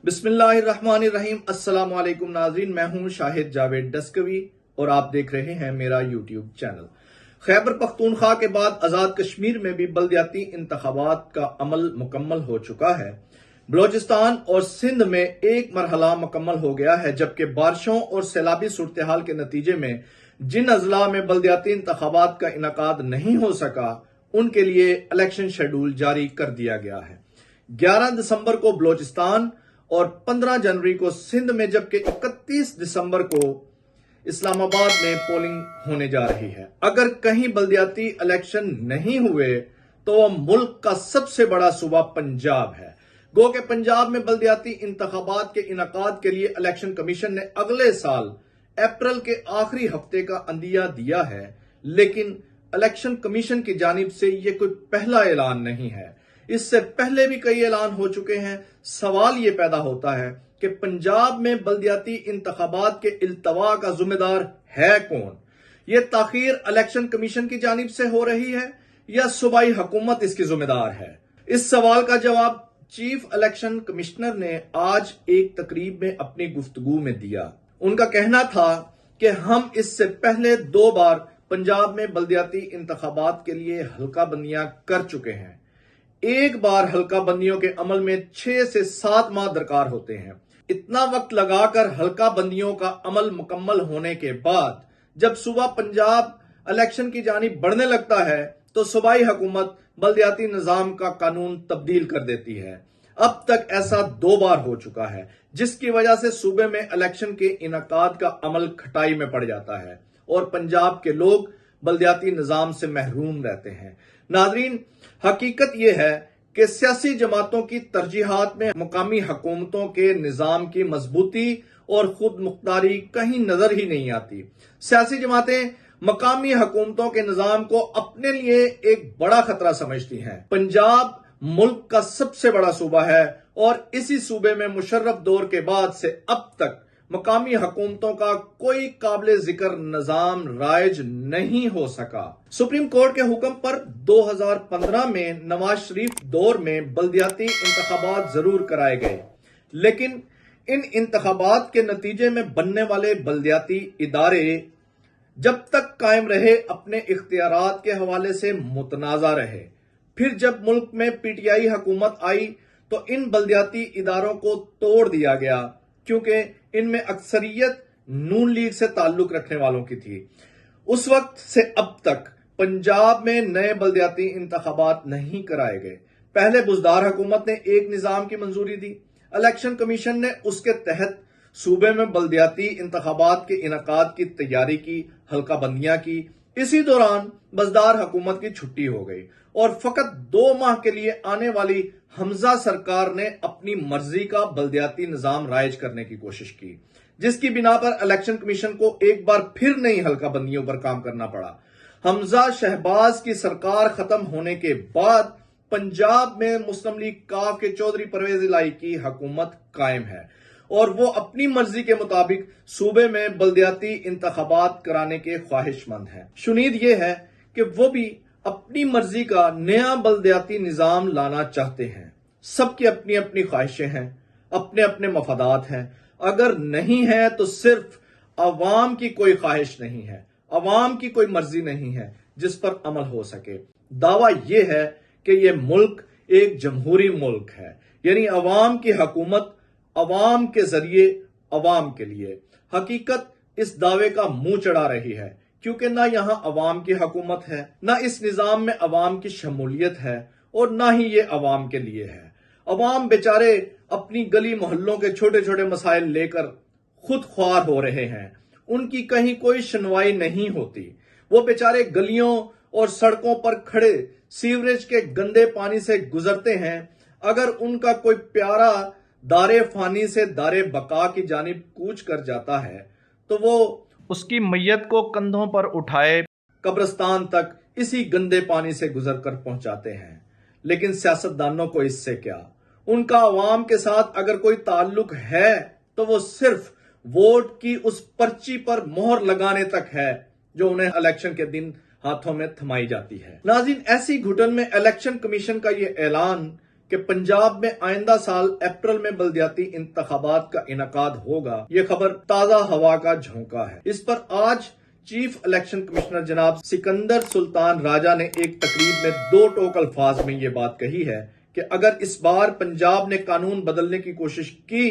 बिस्मिल्लाहिर्रहमानिर्रहीम। अस्सलाम वालेकुम नाज़रीन, मैं हूं शाहिद जावेद डस्कवी और आप देख रहे हैं मेरा यूट्यूब चैनल। खैबर पख्तूनख्वा के बाद आज़ाद कश्मीर में भी बल्दियाती इंतखाबात का अमल मुकम्मल हो चुका है। बलोचिस्तान और सिंध में एक मरहला मुकम्मल हो गया है, जबकि बारिशों और सैलाबी सूरत हाल के नतीजे में जिन अजला में बल्दियाती इंतखाबात का इनकाद नहीं हो सका उनके लिए इलेक्शन शेड्यूल जारी कर दिया गया है। 11 दिसंबर को बलोचिस्तान और 15 जनवरी को सिंध में, जबकि 31 दिसंबर को इस्लामाबाद में पोलिंग होने जा रही है। अगर कहीं बल्दियाती इलेक्शन नहीं हुए तो वह मुल्क का सबसे बड़ा सूबा पंजाब है। गो के पंजाब में बल्दियाती इंतखाबात के इनकाद के लिए इलेक्शन कमीशन ने अगले साल अप्रैल के आखिरी हफ्ते का अंदिया दिया है, लेकिन इलेक्शन कमीशन की जानिब से यह कोई पहला ऐलान नहीं है। इससे पहले भी कई ऐलान हो चुके हैं। सवाल यह पैदा होता है कि पंजाब में बल्दियाती इंतखाबात के इल्तवा का जिम्मेदार है कौन? यह ताखीर इलेक्शन कमीशन की जानिब से हो रही है या सूबाई हुकूमत इसकी जिम्मेदार है? इस सवाल का जवाब चीफ इलेक्शन कमिश्नर ने आज एक तकरीब में अपनी गुफ्तगू में दिया। उनका कहना था कि हम इससे पहले 2 बार पंजाब में बल्दियाती इंतखाबात के लिए हल्का बंदियां कर चुके हैं। एक बार हल्का बंदियों के अमल में 6 से 7 माह दरकार होते हैं। इतना वक्त लगाकर हल्का बंदियों का अमल मुकम्मल होने के बाद जब सूबा पंजाब इलेक्शन की जानिब बढ़ने लगता है तो सूबाई हुकूमत बल्दियाती निजाम का कानून तब्दील कर देती है। अब तक ऐसा 2 बार हो चुका है, जिसकी वजह से सूबे में इलेक्शन के इनकाद का अमल खटाई में पड़ जाता है और पंजाब के लोग बल्दियाती निजाम से महरूम रहते हैं। नाजरीन, हकीकत यह है कि सियासी जमातों की तरजीहात में मुकामी हुकूमतों के निजाम की मजबूती और खुद मुख्तारी कहीं नजर ही नहीं आती। सियासी जमातें मकामी हुकूमतों के निजाम को अपने लिए एक बड़ा खतरा समझती हैं। पंजाब मुल्क का सबसे बड़ा सूबा है और इसी सूबे में मुशर्रफ दौर के बाद से अब तक मकामी हुकूमतों का कोई काबिल जिक्र निजाम राइज नहीं हो सका। सुप्रीम कोर्ट के हुक्म पर 2015 में नवाज शरीफ दौर में बल्दियाती इंतखाबात जरूर कराए गए, लेकिन इन इंतखाबात के नतीजे में बनने वाले बल्दियाती इदारे जब तक कायम रहे अपने इख्तियारात के हवाले से मुतनाजा रहे। फिर जब मुल्क में पीटीआई हुकूमत आई तो इन बल्दियाती इदारों को तोड़ दिया गया, क्योंकि इनमें अक्सरियत नून लीग से ताल्लुक रखने वालों की थी। उस वक्त से अब तक पंजाब में नए बल्दियाती इंतखाबात नहीं कराए गए। पहले बुजदार हुकूमत ने एक निजाम की मंजूरी दी, इलेक्शन कमीशन ने उसके तहत सूबे में बल्दियाती इंतखाबात के इनकाद की तैयारी की, हल्का बंदियां की। इसी दौरान बजदार हुकूमत की छुट्टी हो गई और फकत 2 माह के लिए आने वाली हमजा सरकार ने अपनी मर्जी का बल्दियाती निजाम राइज करने की कोशिश की, जिसकी बिना पर इलेक्शन कमीशन को एक बार फिर नई हल्का बंदियों पर काम करना पड़ा। हमजा शहबाज की सरकार खत्म होने के बाद पंजाब में मुस्लिम लीग काफ के चौधरी परवेज इलाही की हुकूमत कायम है और वो अपनी मर्जी के मुताबिक सूबे में बल्दियाती इंतखाबात कराने के ख्वाहिशमंद हैं। शुनीद ये है कि वो भी अपनी मर्जी का नया बल्दियाती निजाम लाना चाहते हैं। सबकी अपनी अपनी ख्वाहिशें हैं, अपने अपने मफादात हैं। अगर नहीं है तो सिर्फ अवाम की कोई ख्वाहिश नहीं है, अवाम की कोई मर्जी नहीं है जिस पर अमल हो सके। दावा यह है कि यह मुल्क एक जमहूरी मुल्क है, यानी अवाम की हुकूमत अवाम के जरिए अवाम के लिए। हकीकत इस दावे का मुंह चढ़ा रही है, क्योंकि ना यहां अवाम की हुकूमत है, ना इस निजाम में अवाम की शमूलियत है और ना ही ये अवाम के लिए है। अवाम बेचारे अपनी गली मोहल्लों के छोटे छोटे मसाइल लेकर खुद ख्वार हो रहे हैं, उनकी कहीं कोई सुनवाई नहीं होती। वो बेचारे गलियों और सड़कों पर खड़े सीवरेज के गंदे पानी से गुजरते हैं। अगर उनका कोई प्यारा दारे फानी से दारे बका की जानिब कूच कर जाता है तो वो उसकी मैयत को कंधों पर उठाए कब्रिस्तान तक इसी गंदे पानी से गुजर कर पहुंचाते हैं। लेकिन सियासतदानों को इससे क्या? उनका अवाम के साथ अगर कोई ताल्लुक है तो वो सिर्फ वोट की उस पर्ची पर मोहर लगाने तक है जो उन्हें इलेक्शन के दिन हाथों में थमाई जाती है। नाज़रीन, ऐसी घुटन में इलेक्शन कमीशन का ये ऐलान कि पंजाब में आइंदा साल अप्रैल में बल्दियाती इंतखाबात का इनेकाद होगा, ये खबर ताजा हवा का झोंका है। इस पर आज चीफ इलेक्शन कमिश्नर जनाब सिकंदर सुल्तान राजा ने एक तकरीब में दो टोक अल्फाज में ये बात कही है कि अगर इस बार पंजाब ने कानून बदलने की कोशिश की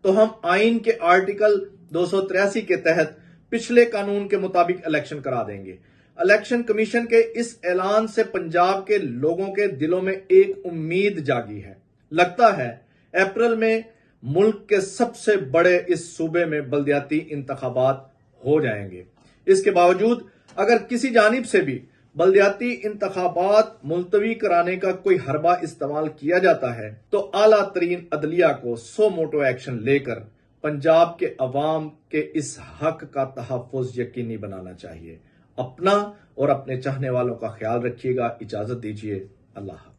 तो हम आइन के आर्टिकल 283 के तहत पिछले कानून के मुताबिक इलेक्शन करा देंगे। इलेक्शन कमीशन के इस ऐलान से पंजाब के लोगों के दिलों में एक उम्मीद जागी है। लगता है अप्रैल में मुल्क के सबसे बड़े इस सूबे में बल्दियाती इंतखाबात हो जाएंगे। इसके बावजूद अगर किसी जानिब से भी बल्दियाती इंतखाबात मुलतवी कराने का कोई हरबा इस्तेमाल किया जाता है तो आला तरीन अदलिया को सो मोटो एक्शन लेकर पंजाब के अवाम के इस हक का तहफ़्फ़ुज़ यकीनी बनाना चाहिए। अपना और अपने चाहने वालों का ख्याल रखिएगा। इजाजत दीजिए। अल्लाह।